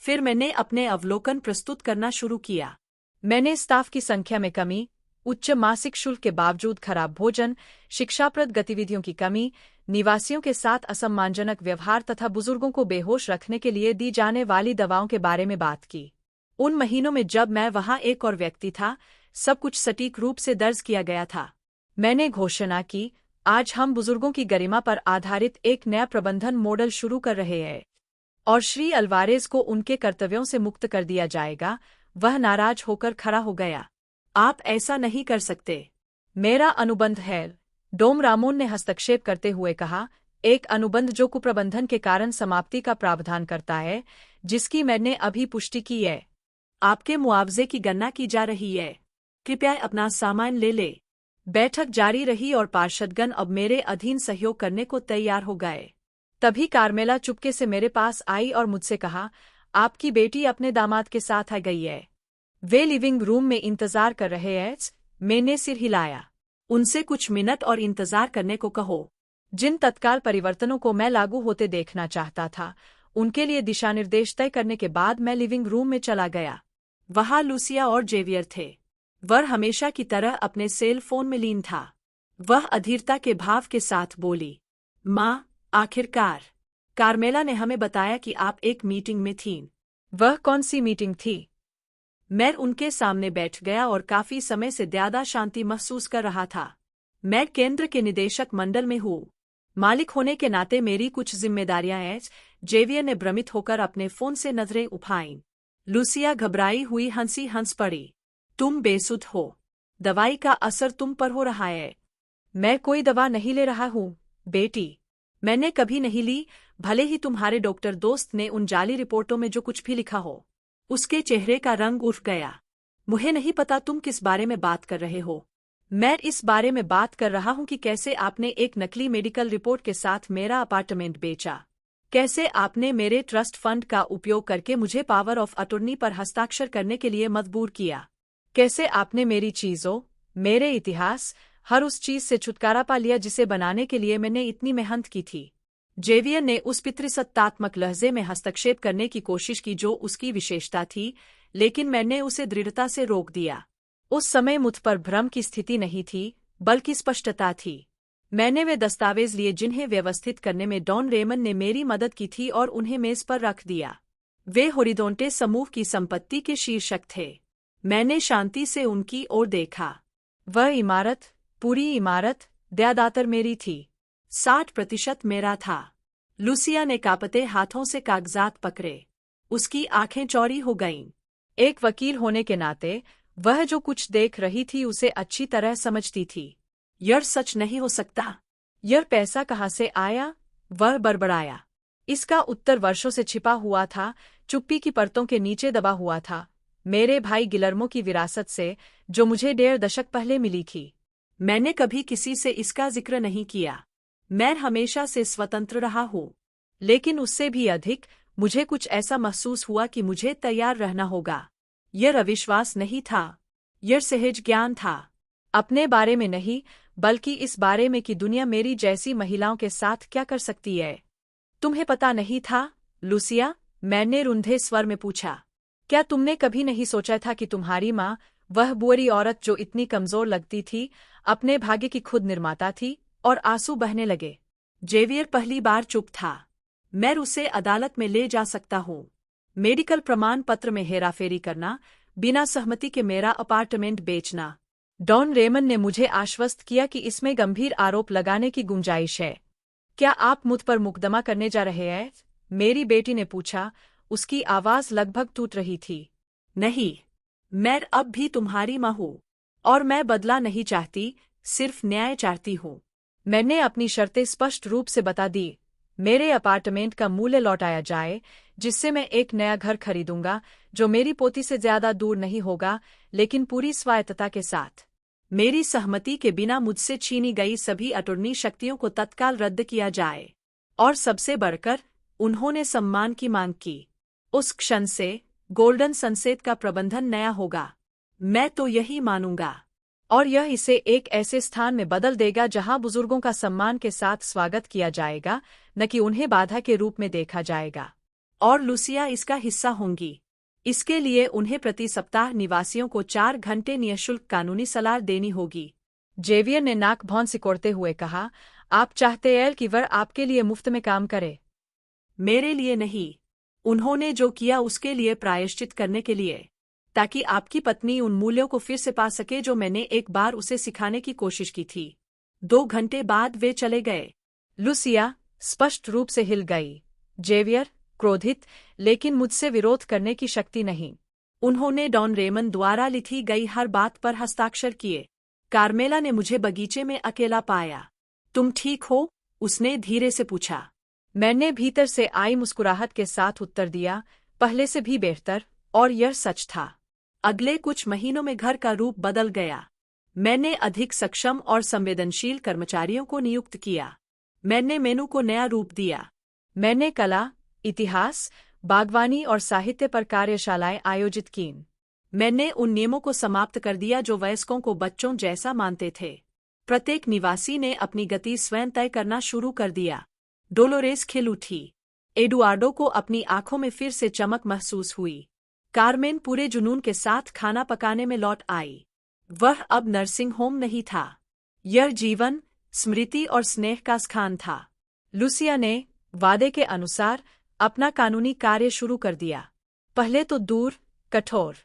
फिर मैंने अपने अवलोकन प्रस्तुत करना शुरू किया। मैंने स्टाफ की संख्या में कमी, उच्च मासिक शुल्क के बावजूद खराब भोजन, शिक्षाप्रद गतिविधियों की कमी, निवासियों के साथ असम्मानजनक व्यवहार तथा बुजुर्गों को बेहोश रखने के लिए दी जाने वाली दवाओं के बारे में बात की। उन महीनों में जब मैं वहां एक और व्यक्ति था, सब कुछ सटीक रूप से दर्ज किया गया था। मैंने घोषणा की, आज हम बुजुर्गों की गरिमा पर आधारित एक नया प्रबंधन मॉडल शुरू कर रहे हैं, और श्री अल्वारेज को उनके कर्तव्यों से मुक्त कर दिया जाएगा। वह नाराज होकर खड़ा हो गया। आप ऐसा नहीं कर सकते। मेरा अनुबंध है, डोम रामोन ने हस्तक्षेप करते हुए कहा। एक अनुबंध जो कुप्रबंधन के कारण समाप्ति का प्रावधान करता है, जिसकी मैंने अभी पुष्टि की है। आपके मुआवजे की गणना की जा रही है। कृपया अपना सामान ले ले। बैठक जारी रही और पार्षदगण अब मेरे अधीन सहयोग करने को तैयार हो गए। तभी कार्मेला चुपके से मेरे पास आई और मुझसे कहा, आपकी बेटी अपने दामाद के साथ आ गई है। वे लिविंग रूम में इंतजार कर रहे हैं। मैंने सिर हिलाया। उनसे कुछ मिनट और इंतजार करने को कहो। जिन तत्काल परिवर्तनों को मैं लागू होते देखना चाहता था, उनके लिए दिशानिर्देश तय करने के बाद मैं लिविंग रूम में चला गया। वहां लूसिया और जेवियर थे। वह हमेशा की तरह अपने सेल फोन में लीन था। वह अधीरता के भाव के साथ बोली, माँ, आखिरकार। कार्मेला ने हमें बताया कि आप एक मीटिंग में थीं। वह कौन सी मीटिंग थी? मैं उनके सामने बैठ गया और काफी समय से ज्यादा शांति महसूस कर रहा था। मैं केंद्र के निदेशक मंडल में हूँ। मालिक होने के नाते मेरी कुछ जिम्मेदारियां हैं। जेवियर ने भ्रमित होकर अपने फोन से नजरें उठाईं। लूसिया घबराई हुई हंस पड़ी। तुम बेसुध हो। दवाई का असर तुम पर हो रहा है। मैं कोई दवा नहीं ले रहा हूँ, बेटी। मैंने कभी नहीं ली, भले ही तुम्हारे डॉक्टर दोस्त ने उन जाली रिपोर्टों में जो कुछ भी लिखा हो। उसके चेहरे का रंग उठ गया। मुझे नहीं पता तुम किस बारे में बात कर रहे हो। मैं इस बारे में बात कर रहा हूँ कि कैसे आपने एक नकली मेडिकल रिपोर्ट के साथ मेरा अपार्टमेंट बेचा। कैसे आपने मेरे ट्रस्ट फंड का उपयोग करके मुझे पावर ऑफ अटॉर्नी पर हस्ताक्षर करने के लिए मजबूर किया। कैसे आपने मेरी चीजों, मेरे इतिहास, हर उस चीज से छुटकारा पा लिया जिसे बनाने के लिए मैंने इतनी मेहनत की थी। जेवियर ने उस पितृसत्तात्मक लहजे में हस्तक्षेप करने की कोशिश की जो उसकी विशेषता थी, लेकिन मैंने उसे दृढ़ता से रोक दिया। उस समय मुझ पर भ्रम की स्थिति नहीं थी, बल्कि स्पष्टता थी। मैंने वे दस्तावेज लिए जिन्हें व्यवस्थित करने में डॉन रेमन ने मेरी मदद की थी और उन्हें मेज पर रख दिया। वे होरिजोंटे समूह की संपत्ति के शीर्षक थे। मैंने शांति से उनकी ओर देखा। वह इमारत, पूरी इमारत, ज्यादातर मेरी थी। 60% मेरा था। लूसिया ने कांपते हाथों से कागजात पकड़े। उसकी आंखें चौड़ी हो गईं। एक वकील होने के नाते वह जो कुछ देख रही थी उसे अच्छी तरह समझती थी। यह सच नहीं हो सकता। यह पैसा कहाँ से आया? वह बड़बड़ाया। इसका उत्तर वर्षों से छिपा हुआ था, चुप्पी की परतों के नीचे दबा हुआ था। मेरे भाई गिलर्मो की विरासत से, जो मुझे 1.5 दशक पहले मिली थी। मैंने कभी किसी से इसका जिक्र नहीं किया। मैं हमेशा से स्वतंत्र रहा हूँ। लेकिन उससे भी अधिक, मुझे कुछ ऐसा महसूस हुआ कि मुझे तैयार रहना होगा। यह अविश्वास नहीं था, यह सहज ज्ञान था। अपने बारे में नहीं, बल्कि इस बारे में कि दुनिया मेरी जैसी महिलाओं के साथ क्या कर सकती है। तुम्हें पता नहीं था, लूसिया? मैंने रुंधे स्वर में पूछा। क्या तुमने कभी नहीं सोचा था कि तुम्हारी माँ, वह बुरी औरत जो इतनी कमजोर लगती थी, अपने भाग्य की खुद निर्माता थी? और आंसू बहने लगे। जेवियर पहली बार चुप था। मैं उसे अदालत में ले जा सकता हूँ। मेडिकल प्रमाण पत्र में हेराफेरी करना, बिना सहमति के मेरा अपार्टमेंट बेचना। डॉन रेमन ने मुझे आश्वस्त किया कि इसमें गंभीर आरोप लगाने की गुंजाइश है। क्या आप मुझ पर मुकदमा करने जा रहे हैं? मेरी बेटी ने पूछा, उसकी आवाज लगभग टूट रही थी। नहीं, मैं अब भी तुम्हारी माँ हूँ, और मैं बदला नहीं चाहती, सिर्फ न्याय चाहती हूँ। मैंने अपनी शर्तें स्पष्ट रूप से बता दी। मेरे अपार्टमेंट का मूल्य लौटाया जाए, जिससे मैं एक नया घर खरीदूंगा, जो मेरी पोती से ज्यादा दूर नहीं होगा, लेकिन पूरी स्वायत्तता के साथ। मेरी सहमति के बिना मुझसे छीनी गई सभी अटॉर्नी शक्तियों को तत्काल रद्द किया जाए। और सबसे बढ़कर, उन्होंने सम्मान की मांग की। उस क्षण से गोल्डन सनसेट का प्रबंधन नया होगा। मैं तो यही मानूंगा। और यह इसे एक ऐसे स्थान में बदल देगा जहां बुजुर्गों का सम्मान के साथ स्वागत किया जाएगा, न कि उन्हें बाधा के रूप में देखा जाएगा। और लूसिया इसका हिस्सा होंगी। इसके लिए उन्हें प्रति सप्ताह निवासियों को 4 घंटे निःशुल्क कानूनी सलाह देनी होगी। जेवियर ने नाक भौं सिकोड़ते हुए कहा, आप चाहते हैं कि वह आपके लिए मुफ्त में काम करे? मेरे लिए नहीं, उन्होंने जो किया उसके लिए प्रायश्चित करने के लिए, ताकि आपकी पत्नी उन मूल्यों को फिर से पा सके जो मैंने एक बार उसे सिखाने की कोशिश की थी। 2 घंटे बाद वे चले गए। लूसिया स्पष्ट रूप से हिल गई। जेवियर क्रोधित, लेकिन मुझसे विरोध करने की शक्ति नहीं। उन्होंने डॉन रेमन द्वारा लिखी गई हर बात पर हस्ताक्षर किए। कार्मेला ने मुझे बगीचे में अकेला पाया। तुम ठीक हो? उसने धीरे से पूछा। मैंने भीतर से आई मुस्कुराहट के साथ उत्तर दिया, पहले से भी बेहतर। और यह सच था। अगले कुछ महीनों में घर का रूप बदल गया। मैंने अधिक सक्षम और संवेदनशील कर्मचारियों को नियुक्त किया। मैंने मेनू को नया रूप दिया। मैंने कला, इतिहास, बागवानी और साहित्य पर कार्यशालाएं आयोजित कीं। मैंने उन नियमों को समाप्त कर दिया जो वयस्कों को बच्चों जैसा मानते थे। प्रत्येक निवासी ने अपनी गति स्वयं तय करना शुरू कर दिया। डोलोरेस खिल उठी। एडुआर्डो को अपनी आंखों में फिर से चमक महसूस हुई। कार्मेन पूरे जुनून के साथ खाना पकाने में लौट आई। वह अब नर्सिंग होम नहीं था। यह जीवन, स्मृति और स्नेह का स्थान था। लूसिया ने, वादे के अनुसार, अपना कानूनी कार्य शुरू कर दिया। पहले तो दूर, कठोर,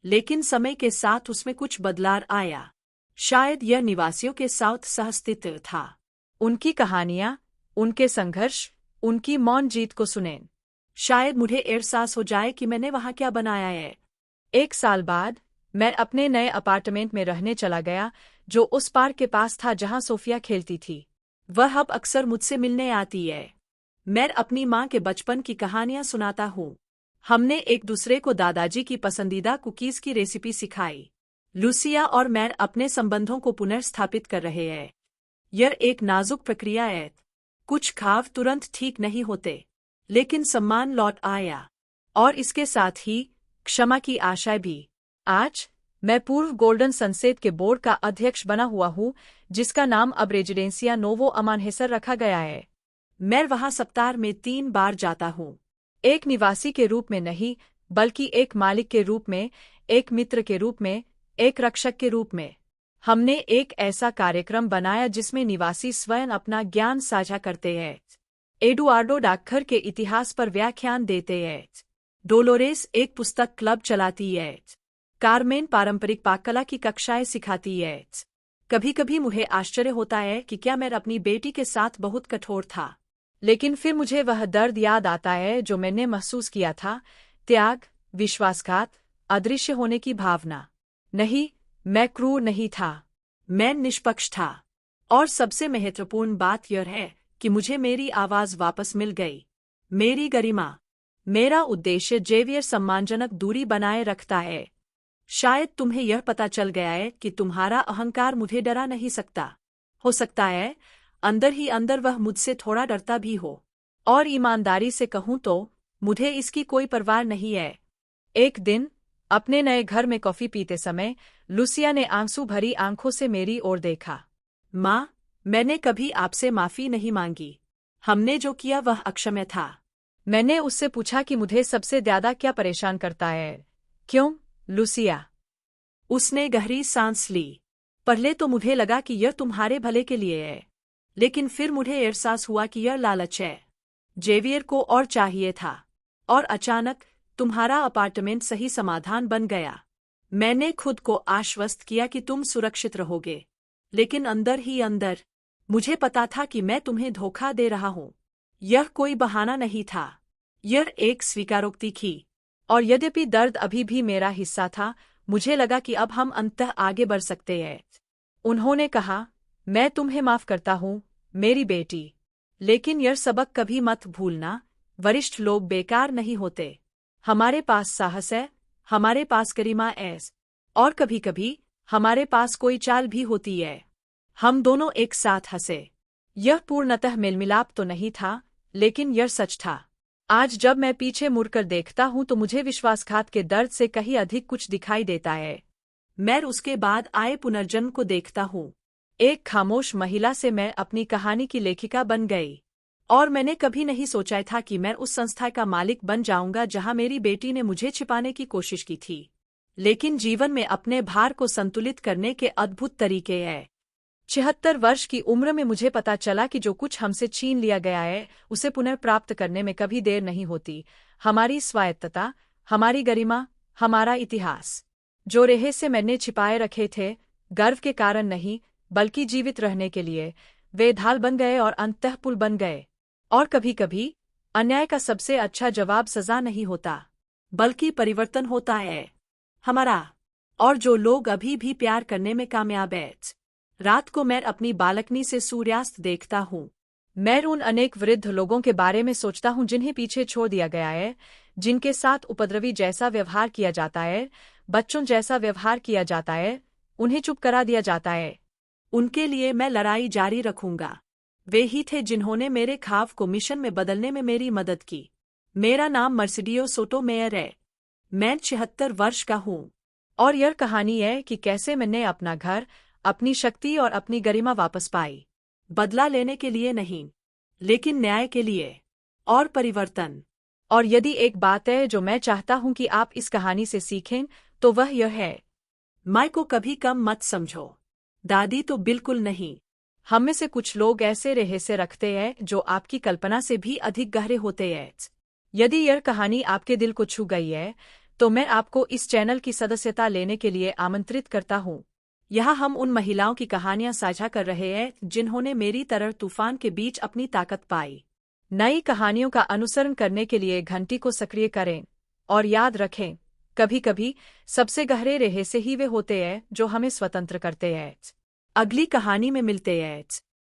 लेकिन समय के साथ उसमें कुछ बदलाव आया। शायद यह निवासियों के साथ सहस्तित्व था। उनकी कहानियां, उनके संघर्ष, उनकी मौन जीत को सुनें। शायद मुझे एहसास हो जाए कि मैंने वहां क्या बनाया है। 1 साल बाद, मैं अपने नए अपार्टमेंट में रहने चला गया, जो उस पार्क के पास था जहां सोफिया खेलती थी। वह अब अक्सर मुझसे मिलने आती है। मैं अपनी माँ के बचपन की कहानियां सुनाता हूँ। हमने एक दूसरे को दादाजी की पसंदीदा कुकीज की रेसिपी सिखाई। लूसिया और मैं अपने संबंधों को पुनर्स्थापित कर रहे हैं। यह एक नाजुक प्रक्रिया है। कुछ घाव तुरंत ठीक नहीं होते, लेकिन सम्मान लौट आया। और इसके साथ ही क्षमा की आशा भी। आज मैं पूर्व गोल्डन सनसेट के बोर्ड का अध्यक्ष बना हुआ हूँ, जिसका नाम अब रेजिडेंसिया नोवो अमानहेसर रखा गया है। मैं वहां सप्ताह में 3 बार जाता हूँ। एक निवासी के रूप में नहीं, बल्कि एक मालिक के रूप में, एक मित्र के रूप में, एक रक्षक के रूप में। हमने एक ऐसा कार्यक्रम बनाया जिसमें निवासी स्वयं अपना ज्ञान साझा करते हैं। एडुआर्डो डाकघर के इतिहास पर व्याख्यान देते हैं। डोलोरेस एक पुस्तक क्लब चलाती है। कार्मेन पारंपरिक पाककला की कक्षाएं सिखाती है। कभी कभी मुझे आश्चर्य होता है कि क्या मैं अपनी बेटी के साथ बहुत कठोर था। लेकिन फिर मुझे वह दर्द याद आता है जो मैंने महसूस किया था, त्याग, विश्वासघात, अदृश्य होने की भावना। नहीं, मैं क्रूर नहीं था, मैं निष्पक्ष था। और सबसे महत्वपूर्ण बात यह है कि मुझे मेरी आवाज वापस मिल गई। मेरी गरिमा। मेरा उद्देश्य जेवियर सम्मानजनक दूरी बनाए रखता है। शायद तुम्हें यह पता चल गया है कि तुम्हारा अहंकार मुझे डरा नहीं सकता। हो सकता है अंदर ही अंदर वह मुझसे थोड़ा डरता भी हो। और ईमानदारी से कहूं तो मुझे इसकी कोई परवाह नहीं है। एक दिन अपने नए घर में कॉफी पीते समय लूसिया ने आंसू भरी आंखों से मेरी ओर देखा। माँ, मैंने कभी आपसे माफी नहीं मांगी। हमने जो किया वह अक्षम्य था। मैंने उससे पूछा कि मुझे सबसे ज्यादा क्या परेशान करता है। क्यों, लूसिया? उसने गहरी सांस ली। पहले तो मुझे लगा कि यह तुम्हारे भले के लिए है, लेकिन फिर मुझे एहसास हुआ कि यह लालच है। जेवियर को और चाहिए था, और अचानक तुम्हारा अपार्टमेंट सही समाधान बन गया। मैंने खुद को आश्वस्त किया कि तुम सुरक्षित रहोगे, लेकिन अंदर ही अंदर मुझे पता था कि मैं तुम्हें धोखा दे रहा हूं। यह कोई बहाना नहीं था, यह एक स्वीकारोक्ति थी। और यद्यपि दर्द अभी भी मेरा हिस्सा था, मुझे लगा कि अब हम अंततः आगे बढ़ सकते हैं। उन्होंने कहा, मैं तुम्हें माफ करता हूँ, मेरी बेटी, लेकिन यह सबक कभी मत भूलना, वरिष्ठ लोग बेकार नहीं होते। हमारे पास साहस है, हमारे पास गरिमा है, और कभी-कभी हमारे पास कोई चाल भी होती है। हम दोनों एक साथ हंसे। यह पूर्णतः मेलमिलाप तो नहीं था, लेकिन यह सच था। आज जब मैं पीछे मुड़कर देखता हूं तो मुझे विश्वासघात के दर्द से कहीं अधिक कुछ दिखाई देता है। मैं उसके बाद आए पुनर्जन्म को देखता हूँ। एक खामोश महिला से मैं अपनी कहानी की लेखिका बन गई। और मैंने कभी नहीं सोचा था कि मैं उस संस्था का मालिक बन जाऊंगा जहां मेरी बेटी ने मुझे छिपाने की कोशिश की थी। लेकिन जीवन में अपने भार को संतुलित करने के अद्भुत तरीके हैं। 76 वर्ष की उम्र में मुझे पता चला कि जो कुछ हमसे छीन लिया गया है उसे पुनः प्राप्त करने में कभी देर नहीं होती। हमारी स्वायत्तता, हमारी गरिमा, हमारा इतिहास। जो रहस्य मैंने छिपाए रखे थे, गर्व के कारण नहीं बल्कि जीवित रहने के लिए, वे ढाल बन गए और अंततः पुल बन गए। और कभी-कभी अन्याय का सबसे अच्छा जवाब सजा नहीं होता, बल्कि परिवर्तन होता है हमारा। और जो लोग अभी भी प्यार करने में कामयाब हैं। रात को मैं अपनी बालकनी से सूर्यास्त देखता हूँ। मैं उन अनेक वृद्ध लोगों के बारे में सोचता हूँ जिन्हें पीछे छोड़ दिया गया है, जिनके साथ उपद्रवी जैसा व्यवहार किया जाता है, बच्चों जैसा व्यवहार किया जाता है, उन्हें चुप करा दिया जाता है। उनके लिए मैं लड़ाई जारी रखूंगा। वे ही थे जिन्होंने मेरे ख्वाब को मिशन में बदलने में मेरी मदद की। मेरा नाम मर्सिडियो सोटोमेयर है। मैं 76 वर्ष का हूँ। और यह कहानी है कि कैसे मैंने अपना घर, अपनी शक्ति और अपनी गरिमा वापस पाई। बदला लेने के लिए नहीं, लेकिन न्याय के लिए और परिवर्तन। और यदि एक बात है जो मैं चाहता हूं कि आप इस कहानी से सीखें, तो वह यह है, माँ को कभी कम मत समझो। दादी तो बिल्कुल नहीं। हम में से कुछ लोग ऐसे रहस्य रखते हैं जो आपकी कल्पना से भी अधिक गहरे होते हैं। यदि यह कहानी आपके दिल को छू गई है, तो मैं आपको इस चैनल की सदस्यता लेने के लिए आमंत्रित करता हूँ। यहाँ हम उन महिलाओं की कहानियां साझा कर रहे हैं जिन्होंने मेरी तरह तूफान के बीच अपनी ताकत पाई। नई कहानियों का अनुसरण करने के लिए घंटी को सक्रिय करें, और याद रखें, कभी-कभी सबसे गहरे रहस्य ही वे होते हैं जो हमें स्वतंत्र करते हैं। अगली कहानी में मिलते हैं।